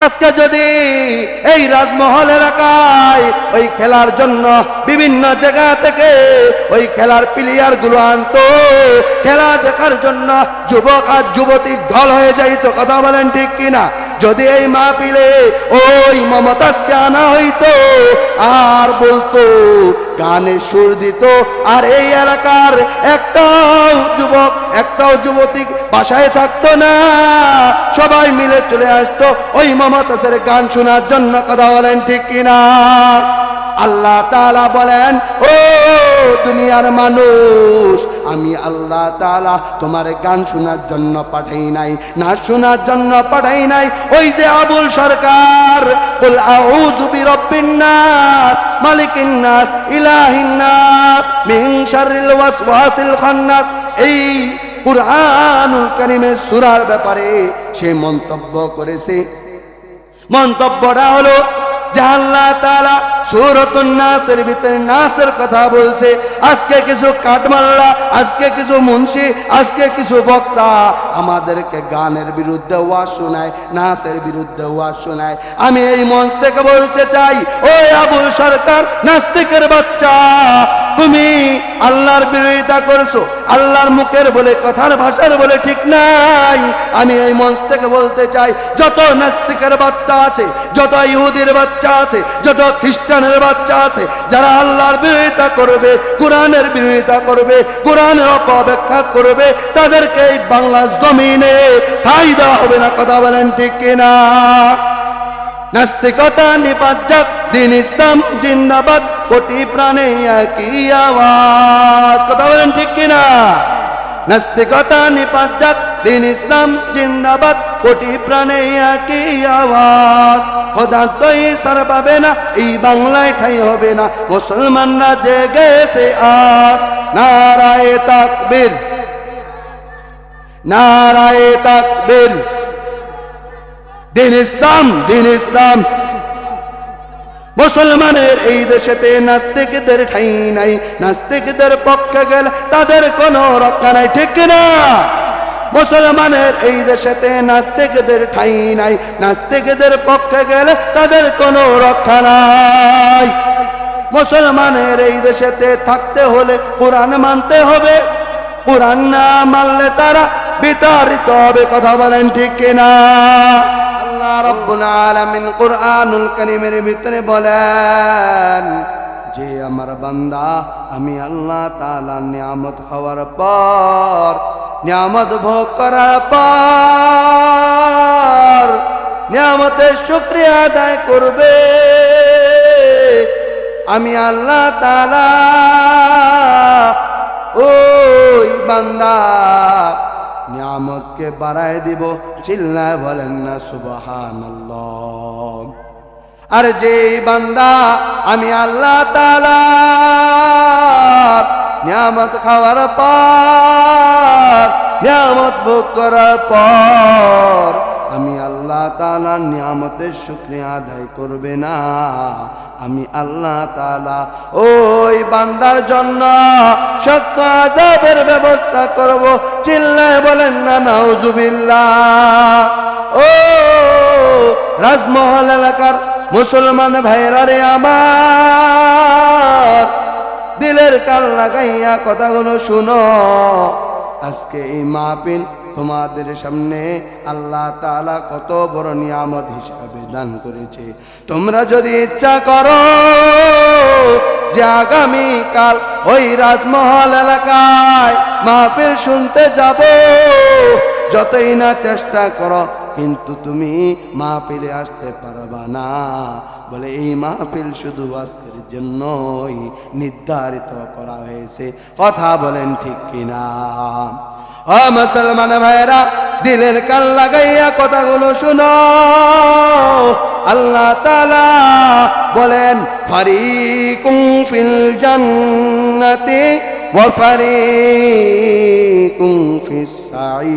আজকে যদি এই রাজমহল এলাকায় ওই খেলার জন্য বিভিন্ন জায়গা থেকে ওই খেলার প্লেয়ার গুলো আনতো, খেলা দেখার জন্য যুবক আর যুবতীর ঢল হয়ে যাইত, কথা বলেন ঠিক কিনা? যদি এই মাহফিলে ওই মমতাজকে আনা হইতো আর বলতো, গানের সুর দিত, আর এই এলাকার একটাও যুবক একটাও যুবতী বাসায় থাকতো না, সবাই মিলে চলে আসতো ওই মমতাজের গান শোনার জন্য, কথা বলেন ঠিক কিনা? আল্লাহ তাআলা বলেন, ও দুনিয়ার মানুষ, আমি আল্লাহ তাআলা তোমার গান শোনার জন্য পাঠাই নাই, না শোনার জন্য পাঠাই নাই। ওই যে আবুল সরকার, কুল আউযু বিরাব্বিন নাস মালিকিন নাস ইলাহিন নাস মিন শাররিল ওয়াসওয়াসিল খান্নাস, এই কুরআনুল কারীমের সূরার ব্যাপারে সে মন্তব্য করেছে। মন্তব্যটা হলো যে আল্লাহ তাআলা সূরাতুন নাসের ভিতরে নাসের কথা বলছে। আজকে কিছু কাঠমাল্লা, আজকে কিছু মুন্সি, আজকে কিছু বক্তা আমাদেরকে গানের বিরুদ্ধে ওয়াজ শোনায়, নাসের বিরুদ্ধে ওয়াজ শোনায়। আমি এই মঞ্চ থেকে বলতে চাই, ওই আবুল সরকার নাস্তিকের বাচ্চা, তুমি আল্লাহর বিরোধিতা করছো, আল্লাহর মুখের বলে কথার ভাষার বলে ঠিক নাই। আমি এই মঞ্চ থেকে বলতে চাই, যত নাস্তিকের বাচ্চা আছে, যত ইহুদির বাচ্চা আছে, যত খ্রিস্টানের বাচ্চা আছে, যারা আল্লাহর বিরোধিতা করবে, কোরআনের বিরোধিতা করবে, কোরআনের অপব্যাখ্যা করবে, তাদেরকে এই বাংলার জমিনে ঠাঁই দেওয়া হবে না, কথা বলেন ঠিক কিনা? নাস্তিকতা নিপাত যাক, দিন ইসলাম জিন্দাবাদ, কোটি প্রাণে একই আওয়াজ, কথা বলেন ঠিক কিনা? নাস্তিকতা নিপাত যাক, দিন ইসলাম জিন্দাবাদ, কোটি প্রাণে একই আওয়াজ। খোদা তুই সার পাবে না, এই বাংলায় ঠাঁই হবে না, মুসলমানরা জেগেছে আজ। নারায়ে তাকবীর, নারায়ে তাকবীর, দিন ইসলাম, দিন ইসলাম। মুসলমানের এই দেশেতে নাস্তিকদের ঠাঁই নাই, নাস্তিকদের পক্ষে গেলে তাদের কোনো রক্ষা নাই, ঠিক কিনা? মুসলমানের এই দেশেতে নাস্তিকদের ঠাঁই নাই, নাস্তিকদের পক্ষে গেলে তাদের কোনো রক্ষা নাই। মুসলমানের এই দেশেতে থাকতে হলে কোরআন মানতে হবে, কোরআন না মানলে তারা বিতাড়িত হবে, কথা বলেন ঠিক কিনা? আল্লাহ রাব্বুল আলামিন কুরআনুল কারীমের ভিতরে বলেন যে আমার বান্দা, আমি আল্লাহ তাআলা নিয়ামত খাওয়ার পর, নিয়ামত ভোগ করার পর নিয়ামতের শুকরিয়া আদায় করবে। আমি আল্লাহ তাআলা ওই বান্দা নিয়ামতকে বাড়ায় দিব, চিল্লায় বলেন না সুবহানাল্লাহ। আর যে বান্দা আমি আল্লাহ তাআলা নিয়ামত খাওয়ার পর, নিয়ামত ভোগ করার পর আমি আল্লাহ তাআলার নিয়ামতের শুকরিয়া আদায় করবে না, আমি আল্লাহ তাআলা ওই বান্দার জন্য শক্ত আযাবের ব্যবস্থা করব, চিল্লায় বলেন না নাউজুবিল্লাহ। ও রাজমহল এলাকার মুসলমান ভাইরা রে আমার, দিলের কান লাগাইয়া কথাগুলো শুনো। আজকে এই মাহফিল তোমাদের সামনে আল্লাহ তাআলা কত বড় নিয়ামত হিসাবে দান করেছে। তোমরা যদি ইচ্ছা করো যে আগামী কাল ওই রাজমহল এলাকায় মাহফিল শুনতে যাব, যতই না চেষ্টা করো, কিন্তু তুমি মাহফিলে আসতে পারবা না। বলে এই মাহফিল শুধু আজকের জন্যই নির্ধারিত করা হয়েছে, কথা বলেন ঠিক কিনা? ও মুসলমান ভাইরা, দিলের কান লাগাইয়া কথাগুলো শুনো। আল্লাহ তাআলা বলেন, ফারিকুম ফিল জান্নাতি ওয়া ফারিকুম ফিস সাঈর।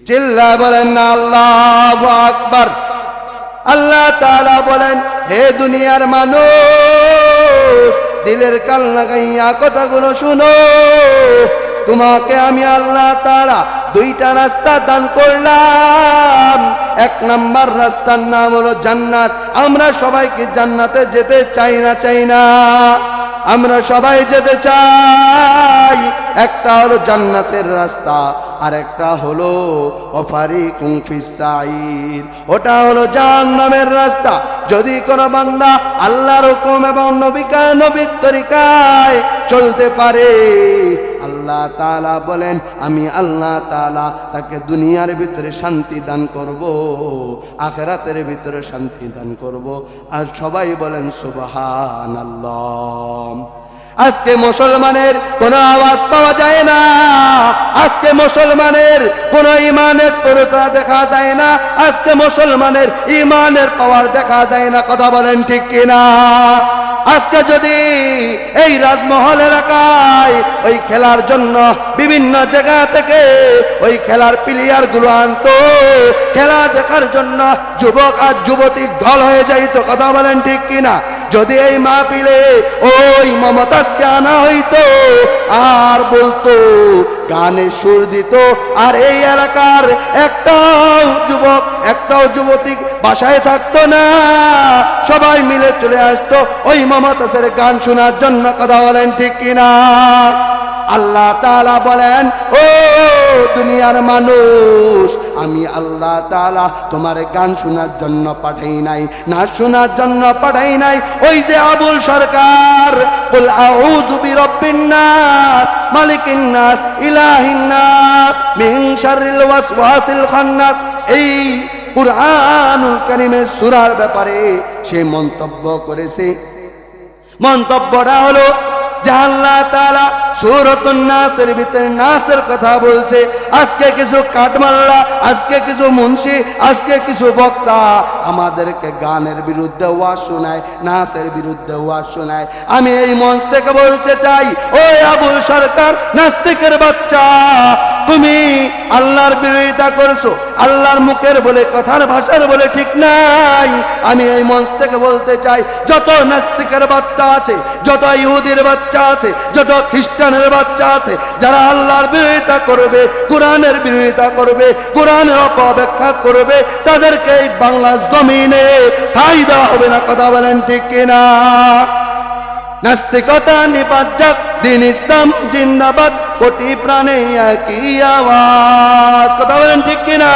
চিল্লা বলেন না আল্লাহু আকবার। আল্লাহ তাআলা বলেন, হে দুনিয়ার মানুষ, দিলের কান লাগাইয়া কথাগুলো শুনো। তোমাকে আমি আল্লাহ তাআলা দুইটা রাস্তা দান করলাম। এক নাম্বার রাস্তার নাম হলো জান্নাত। আমরা সবাইকে জান্নাতে যেতে চাই না? চাই না? আমরা সবাই যেতে চাই। একটা হলো জান্নাতের রাস্তা, আর একটা হলো অফারিকুম ফিস সাইর, ওটা হলো জাহান্নামের রাস্তা। যদি কোনো বান্দা আল্লাহর হুকুম এবং নবীর তরিকায় চলতে পারে, আল্লাহ তাআলা বলেন আমি আল্লাহ তাআলা তাকে দুনিয়ার ভিতরে শান্তি দান করব, আখিরাতের ভিতরে শান্তি দান করব। আর সবাই বলেন সুবহানাল্লাহ। আজকে মুসলমানের কোনো আওয়াজ পাওয়া যায় না, আজকে মুসলমানের কোনো ইমানের তরুতা দেখা যায় না, আজকে মুসলমানের ইমানের পাওয়ার দেখা যায় না। কথা বলেন ঠিক কিনা? আজকে যদি এই রাজমহল এলাকায় ওই খেলার জন্য বিভিন্ন জায়গা থেকে ওই খেলার প্লেয়ার গুলো আনতো, খেলা দেখার জন্য যুবক আর যুবতী ঢল হয়ে যাইতো। কথা বলেন ঠিক কিনা? যদি এই মাহফিলে ওই মমতাজকে আনা হইতো আর বলতো, গানের সুর দিত, আর এই এলাকার একটাও যুবক একটাও যুবতী বাসায় থাকতো না, সবাই মিলে চলে আসতো ওই মমতাজের গান শোনার জন্য। কথা বলেন ঠিক কিনা? আল্লাহ তাআলা বলেন, ও দুনিয়ার মানুষ, আমি আল্লাহ তাআলা তোমার গান শোনার জন্য পাঠাই নাই, না শোনার জন্য পাঠাই নাই। ওই যে আবুল সরকার, কুল আউযু বিরাব্বিন নাস মালিকিন নাস ইলাহিন নাস মিন শাররিল ওয়াসওয়াসিল খান্নাস, এই কুরআনুল কারীমের সূরার ব্যাপারে সে মন্তব্য করেছে। মন্তব্যটা হলো যে আল্লাহ তাআলা সূরাতুন নাসের ভিতরে নাসের কথা বলছে। আজকে কিছু কাঠমাল্লা, আজকে কিছু মুন্সি, আজকে কিছু বক্তা আমাদেরকে গানের বিরুদ্ধে ওয়াজ শোনায়, নাসের বিরুদ্ধে ওয়াজ শোনায়। আমি এই মঞ্চ থেকে বলতে চাই, ওই আবুল সরকার নাস্তিকের বাচ্চা, তুমি আল্লাহর বিরোধিতা করছো, আল্লাহর মুখের বলে কথার ভাষার বলে ঠিক নাই। আমি এই মঞ্চ থেকে বলতে চাই, যত নাস্তিকের বাচ্চা আছে, যত ইহুদির বাচ্চা আছে, যত খ্রিস্টানের বাচ্চা আছে, যারা আল্লাহর বিরোধিতা করবে, কোরআনের বিরোধিতা করবে, কোরআনের অপব্যাখ্যা করবে, তাদেরকে এই বাংলার জমিনে ঠাঁই দেওয়া হবে না। কথা বলেন ঠিক কিনা? নাস্তিকতা নিপাত যাক, দিন ইসলাম জিন্দাবাদ, কোটি প্রাণে একই আওয়াজ। কথা বলেন ঠিক কিনা?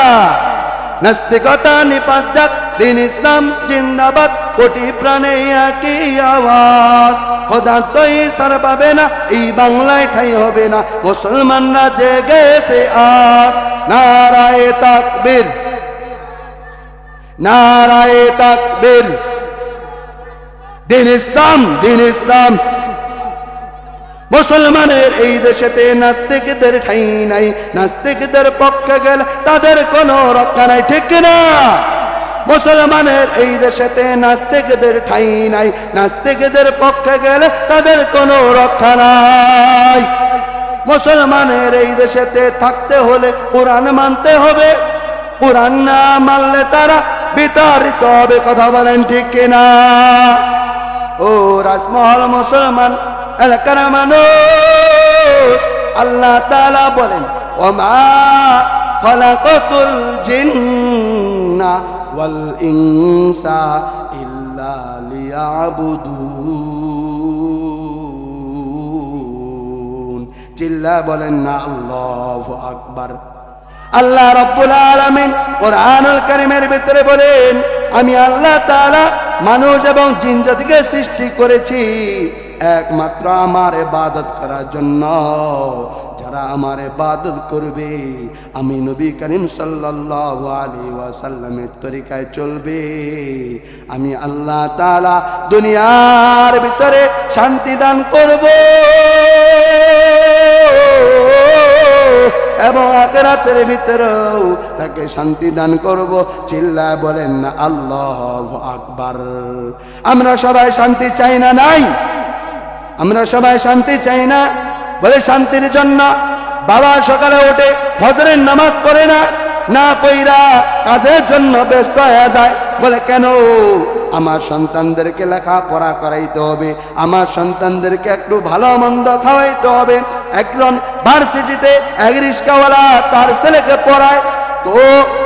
নাস্তিকতা নিপাত যাক, দিন ইসলাম জিন্দাবাদ, কোটি প্রাণে একই আওয়াজ। খোদা তুই সার পাবে না, এই বাংলায় ঠাই হবে না, মুসলমানরা জেগেছে আজ। নারায়ে তাকবীর, নারায়ে তাকবীর। দিন ইসলাম, দিন ইসলাম। মুসলমানের এই দেশেতে নাস্তিকদের ঠাঁই নাই, নাস্তিকদের পক্ষে গেলে তাদের কোনো রক্ষা নাই। ঠিক না? মুসলমানের এই দেশেতে নাস্তিকদের ঠাঁই নাই, নাস্তিকদের পক্ষে গেলে তাদের কোনো রক্ষা নাই। মুসলমানের এই দেশেতে থাকতে হলে কোরআন মানতে হবে, কোরআন না মানলে তারা বিতাড়িত হবে। কথা বলেন ঠিক কিনা? ও রাজমহল মুসলমান এলাকার মানুষ, আল্লাহ তাআলা বলেন, ওমা খালাকাতুল জিন্না ওয়াল ইনসা ইল্লা লিয়াবুদুন। চিল্লা বলেন না আল্লাহু আকবার। আল্লাহ রাব্বুল আলামিন কোরআনুল কারীমের ভিতরে বলেন, আমি আল্লাহ তাআলা মানুষ এবং জিন জাতিকে সৃষ্টি করেছি একমাত্র আমার ইবাদত করার জন্য। যারা আমার ইবাদত করবে, আমি নবী করিম সাল্লাল্লাহু আলাইহি ওয়াসাল্লামের তরিকায় চলবে, আমি আল্লাহ তাআলা দুনিয়ার ভিতরে শান্তি দান করব এবং আখিরাতের ভিতরেও তাকে শান্তি দান করব। চিল্লায় বলেন না আল্লাহু আকবার। আমরা সবাই শান্তি চাই না? নাই? আমরা সবাই শান্তি চাই না? বলে শান্তির জন্য বাবা সকালে উঠে ফজরের নামাজ পড়ে না, না পড়া কাজের জন্য ব্যস্ত হয়ে যায়। বলে কেন? আমার সন্তানদেরকে লেখাপড়া করাইতে হবে, আমার সন্তানদেরকে একটু ভালো মন্দ খাওয়াইতে হবে। একজন ভার্সিটিতে এক রিস্কাওয়ালা তার ছেলেকে পড়ায়, তো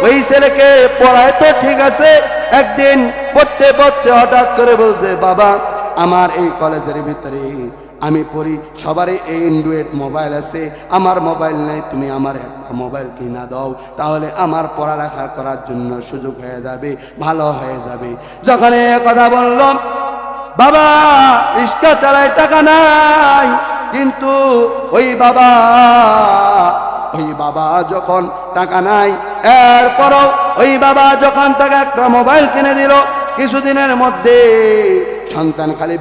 ওই ছেলেকে পড়ায় তো ঠিক আছে, একদিন পড়তে পড়তে হঠাৎ করে বলতে, বাবা আমার এই কলেজের ভিতরে আমি পড়ি, সবারই এই অ্যান্ড্রয়েড মোবাইল আছে, আমার মোবাইল নেই, তুমি আমার একটা মোবাইল কিনা দাও, তাহলে আমার পড়ালেখা করার জন্য সুযোগ হয়ে যাবে, ভালো হয়ে যাবে। যখন এ কথা বললাম, বাবা রিক্সা চালায়, টাকা নাই, কিন্তু ওই বাবা যখন টাকা নাই, এরপরও ওই বাবা যখন তাকে একটা মোবাইল কিনে দিল, কিছুদিনের মধ্যে সন্তান খালি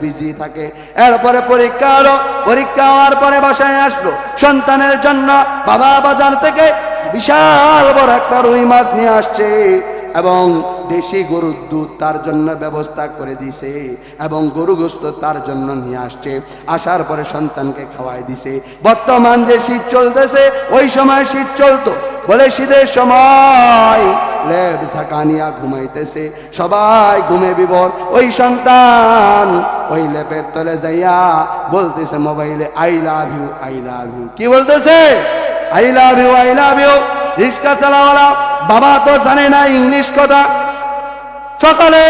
বিজি থাকে, এরপরে পরীক্ষা হলো, পরীক্ষা হওয়ার পরে বাসায় আসলো, সন্তানের জন্য বাবা বাজার থেকে বিশাল বড় একটা রুই মাছ নিয়ে আসছে এবং দেশি গরুর দুধ তার জন্য ব্যবস্থা করে দিছে এবং গরু গোশত তার জন্য নিয়ে আসছে। আসার পরে সন্তানকে খাওয়াই দিছে। বর্তমান যে শীত চলতেছে, ওই সময় শীত চলতো বলে শীতের সময় লেপ ঝাঁকানিয়া ঘুমাইতেছে, সবাই ঘুমে বিভোর। ওই সন্তান ওই লেপের তলে যাইয়া বলতেছে মোবাইলে, I love you, I love you. কি বলতেছে? I love you, I love you. রিক্সা চালাওয়ালা বাবা তো জানে না ইংলিশ কথা। সকালে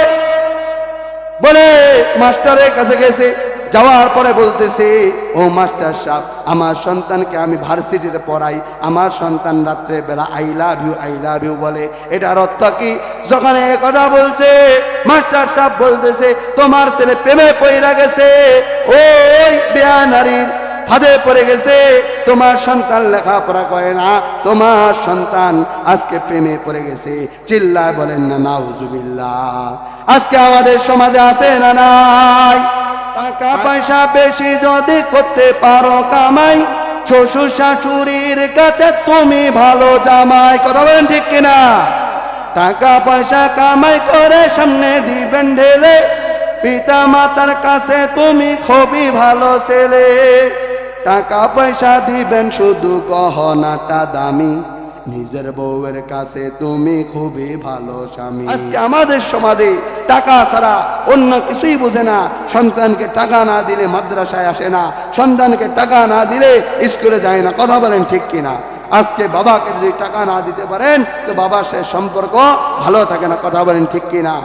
বলে মাস্টারের কাছে গেছে, যাওয়ার পরে বলতেছে, ও মাস্টার সাহেব, আমার সন্তানকে আমি ভার্সিটিতে পড়াই, আমার সন্তান রাত্রে বেলা I love you, I love you বলে, এটার অর্থ কি? যখন এ কথা বলছে, মাস্টার সাহেব বলতেছে, তোমার ছেলে প্রেমে পড়ে গেছে, ওই বেয়া নারীর ফাঁদে পড়ে গেছে, তোমার সন্তান লেখাপড়া করে না, তোমার সন্তান আজকে প্রেমে পড়ে গেছে। চিল্লায় বলেন না নাউজুবিল্লাহ। আজকে আমাদের সমাজে আছে না নাই? টাকা পয়সা বেশি যদি করতে পারো কামাই, শ্বশুর শাশুড়ির কাছে তুমি ভালো জামাই। কথা বলেন ঠিক কিনা? টাকা পয়সা কামাই করে সামনে দিবেন ঢেলে, পিতা মাতার কাছে তুমি খুবই ভালো ছেলে। টাকা পয়সা দিবেন শুধু গহনাটা দামি, নিজের বউয়ের কাছে তুমি খুবই ভালো স্বামী। আজকে আমাদের সমাজে টাকা ছাড়া অন্য কিছুই বোঝে না। সন্তানকে টাকা না দিলে মাদ্রাসায় আসে না, সন্তানকে টাকা না দিলে স্কুলে যায় না। কথা বলেন ঠিক কিনা? আজকে বাবাকে যদি টাকা না দিতে পারেন তো বাবার সাথে সম্পর্ক ভালো থাকে না। কথা বলেন ঠিক কিনা?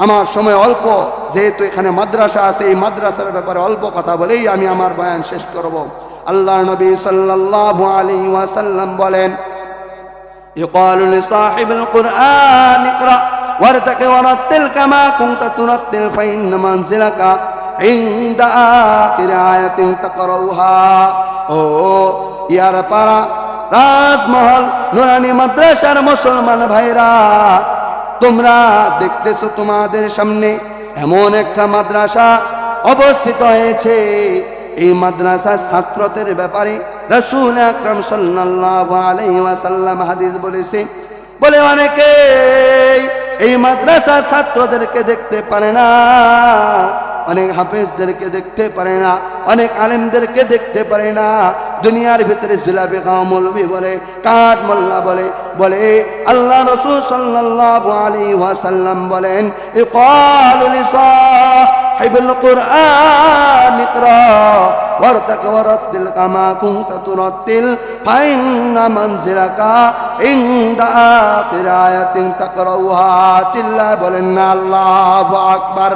আমার সময় অল্প, যেহেতু এখানে মাদ্রাসা আছে, এই মাদ্রাসার ব্যাপারে অল্প কথা বলেই আমি আমার বয়ান শেষ করব। আল্লাহর নবী সাল্লাল্লাহু আলাইহি ওয়াসাল্লাম বলেন, ইকালু লিসাহিবিল কুরআন ইকরা ওয়ারতাকি ওয়ারাত্তিল কামা কুনতা তুরাত্তিল ফাইন্না মানজিলাকা ইনদা আখির আয়াতিন তাকরাউহা। ও ইয়ার পাড়া, রাজমহল, নুরানি মাদ্রাসার মুসলমান ভাইরা, তোমরা দেখতেছো তোমাদের সামনে এমন একটা মাদ্রাসা অবস্থিত হয়েছে। এই মাদ্রাসার ছাত্রদের ব্যাপারে রাসূল আকরাম সাল্লাল্লাহু আলাইহি ওয়াসাল্লাম হাদিস বলেছে, বলে অনেকে এই মাদ্রাসার ছাত্রদেরকে দেখতে পারে না, অনেক হাফেজদেরকে দেখতে পারে না, অনেক আলেমদেরকে দেখতে পারে না। দুনিয়ার ভিতরে জিলাপি খাওয়া মৌলবি বলে, কাঠ মোল্লা বলে, আল্লাহ রাসূল সাল্লাল্লাহু আলাইহি ওয়াসাল্লাম বলেন, ইকালু লিসাহিবিল কুরআন ইকরা ওয়ারতাকি ওয়ারাত্তিল কামা কুনতা তুরাত্তিল ফাইন্না মানজিলাকা ইনদা আখির আয়াতিন তাকরাউহা। চিল্লায় বলেন না আল্লাহু আকবার।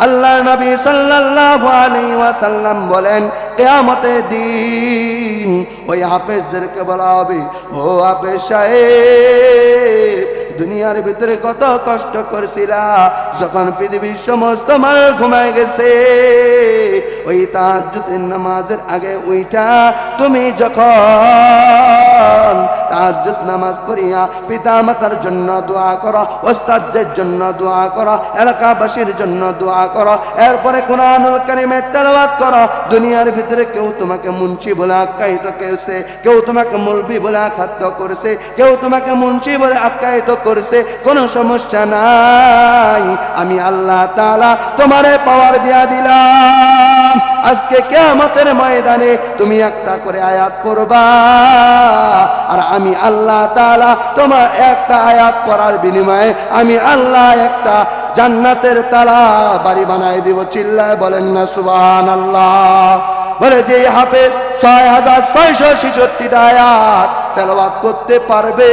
আল্লাহ নবী সাল্লাল্লাহু আলাইহি ওয়াসাল্লাম বলেন, কিয়ামতের দিন ওই হাফেজদেরকে বলা হবে, ও হাফেজ সাহেব, দুনিয়ার ভিতরে কত কষ্ট করছিলা, যখন পৃথিবীর সমস্ত মানুষ ঘুমায় গেছে, ওই তাহাজ্জুদের নামাজের আগে উইঠা তুমি যখন তাহাজ্জুদ নামাজ পড়িয়া পিতা মাতার জন্য দোয়া করো, ওস্তাদদের জন্য দোয়া করো, এলাকাবাসীর জন্য দোয়া করো, এরপরে কুরআনুল কারীমের তেলাওয়াত করো, দুনিয়ার ভিতরে কেউ তোমাকে মুন্সি বলে আখ্যায়িত করেছে, কেউ তোমাকে মৌলবি বলে আখ্যায়িত করেছে, কেউ তোমাকে মুন্সি বলে আখ্যায়িত করেছে, কোনো সমস্যা নাই, আমি আল্লাহ তাআলা তোমারে পাওয়ার দিয়া দিলাম। আজকে কিয়ামতের ময়দানে তুমি একটা করে আয়াত পড়বা, আর আমি আল্লাহ তাআলা তোমার একটা আয়াত পড়ার বিনিময়ে আমি আল্লাহ একটা জান্নাতের তালা বাড়ি বানাই দিব। চিল্লায় বলেন না সুবহানাল্লাহ। বলে যে হাফেজ 6666টা আয়াত তেলাওয়াত করতে পারবে,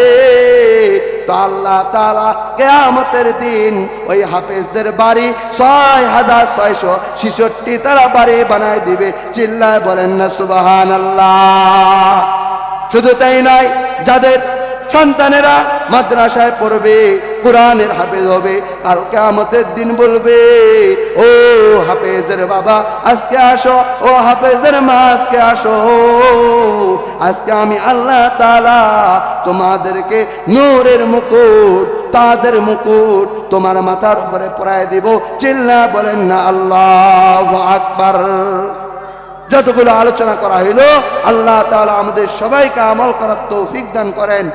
তো আল্লাহ তাআলা কিয়ামতের দিন ওই হাফেজদের বাড়ি 6666 তারা বাড়ি বানায় দিবে। চিল্লায় বলেন না সুবহানাল্লাহ। শুধু তাই নয়, যাদের সন্তানেরা মাদ্রাসায় পড়বে, কোরআনের হাফেজ হবে, কাল কিয়ামতের দিন বলবে, ও হাফেজের বাবা আজকে আসো, ও হাফেজের মা আজকে আসো, আজকে আমি আল্লাহ তাআলা তোমাদেরকে নূরের মুকুট, তাজের মুকুট তোমার মাথার উপরে পরায় দিব। চিল্লা বলেন না আল্লাহু আকবার। যতগুলো আলোচনা করা হইল, আল্লাহ তাআলা আমাদের সবাইকে আমল করার তৌফিক দান করেন।